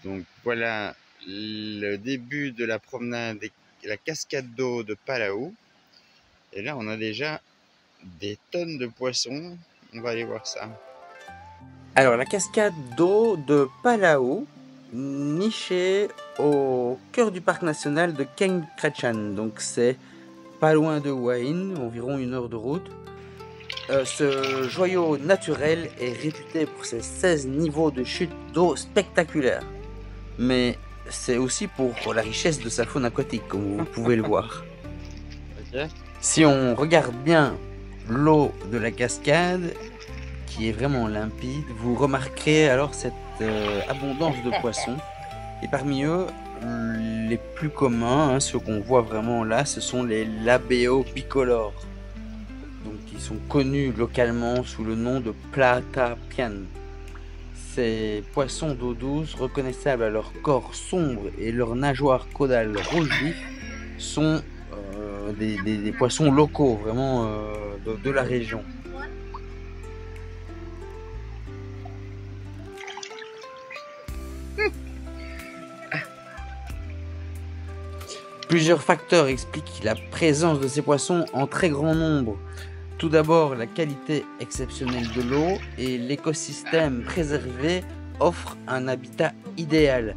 Donc voilà le début de la promenade et la cascade d'eau de Palau. Et là, on a déjà des tonnes de poissons. On va aller voir ça. Alors, la cascade d'eau de Palau, nichée au cœur du parc national de Keng Krachan. Donc, c'est pas loin de Hua Hin, environ 1 heure de route. Ce joyau naturel est réputé pour ses 16 niveaux de chute d'eau spectaculaires. Mais c'est aussi pour la richesse de sa faune aquatique, comme vous pouvez le voir. Ok. Si on regarde bien l'eau de la cascade, qui est vraiment limpide, vous remarquerez alors cette abondance de poissons. Et parmi eux, les plus communs, ceux qu'on voit vraiment là, ce sont les labéos bicolores. Donc, ils sont connus localement sous le nom de platapian. Ces poissons d'eau douce, reconnaissables à leur corps sombre et leurs nageoires caudales rouge vif, sont des poissons locaux, vraiment de la région. Plusieurs facteurs expliquent la présence de ces poissons en très grand nombre. Tout d'abord, la qualité exceptionnelle de l'eau et l'écosystème préservé offrent un habitat idéal.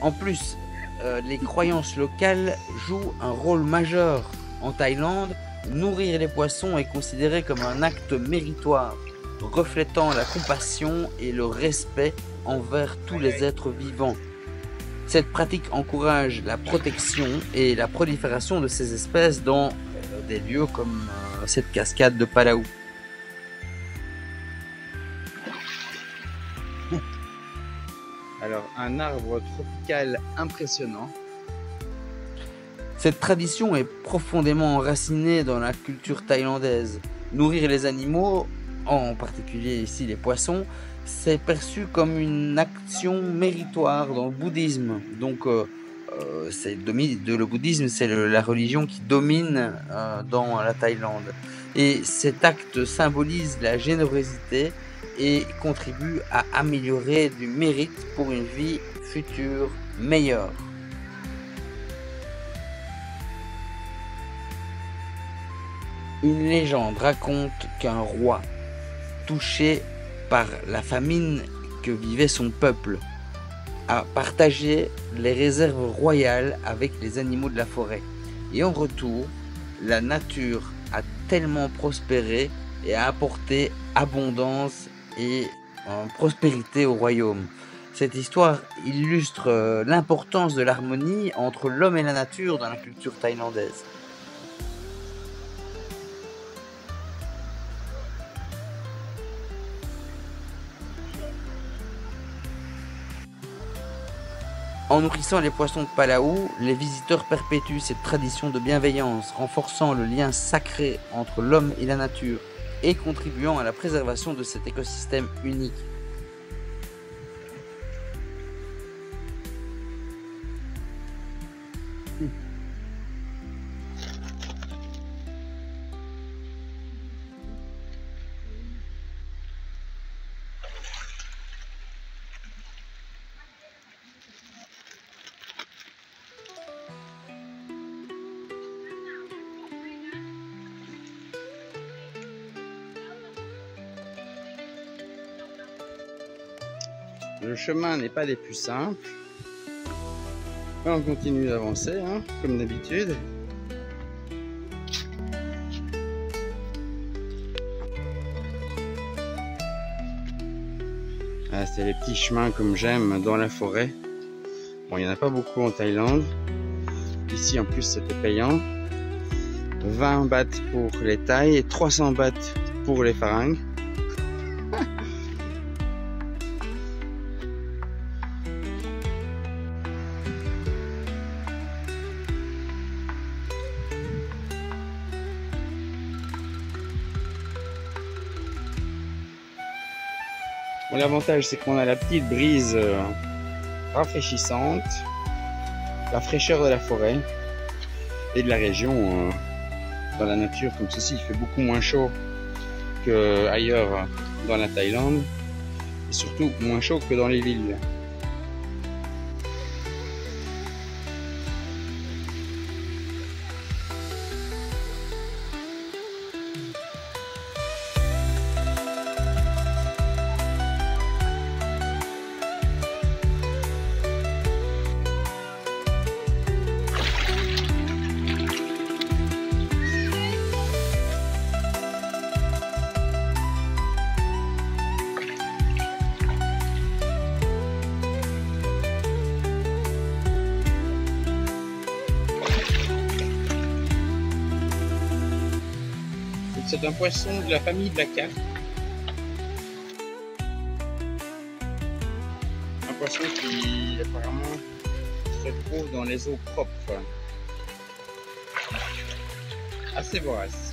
En plus, les croyances locales jouent un rôle majeur. En Thaïlande, nourrir les poissons est considéré comme un acte méritoire, reflétant la compassion et le respect envers tous les êtres vivants. Cette pratique encourage la protection et la prolifération de ces espèces dans des lieux comme cette cascade de Palau. Alors, un arbre tropical impressionnant. Cette tradition est profondément enracinée dans la culture thaïlandaise. Nourrir les animaux, en particulier ici les poissons, c'est perçu comme une action méritoire dans le bouddhisme. Donc, le bouddhisme, c'est la religion qui domine dans la Thaïlande. Et cet acte symbolise la générosité et contribue à améliorer du mérite pour une vie future meilleure. Une légende raconte qu'un roi, touché par la famine que vivait son peuple, a partagé les réserves royales avec les animaux de la forêt. Et en retour, la nature a tellement prospéré et a apporté abondance et prospérité au royaume. Cette histoire illustre l'importance de l'harmonie entre l'homme et la nature dans la culture thaïlandaise. En nourrissant les poissons de Palau, les visiteurs perpétuent cette tradition de bienveillance, renforçant le lien sacré entre l'homme et la nature et contribuant à la préservation de cet écosystème unique. Le chemin n'est pas des plus simples. On continue d'avancer, comme d'habitude. Ah, c'est les petits chemins comme j'aime dans la forêt. Bon, il n'y en a pas beaucoup en Thaïlande. Ici, en plus, c'était payant. 20 bahts pour les Thaïs et 300 bahts pour les Farangs. Bon, l'avantage, c'est qu'on a la petite brise rafraîchissante, la fraîcheur de la forêt et de la région. Dans la nature comme ceci, il fait beaucoup moins chaud qu'ailleurs dans la Thaïlande et surtout moins chaud que dans les villes. C'est un poisson de la famille de la carpe. Un poisson qui apparemment se trouve dans les eaux propres. Assez vorace.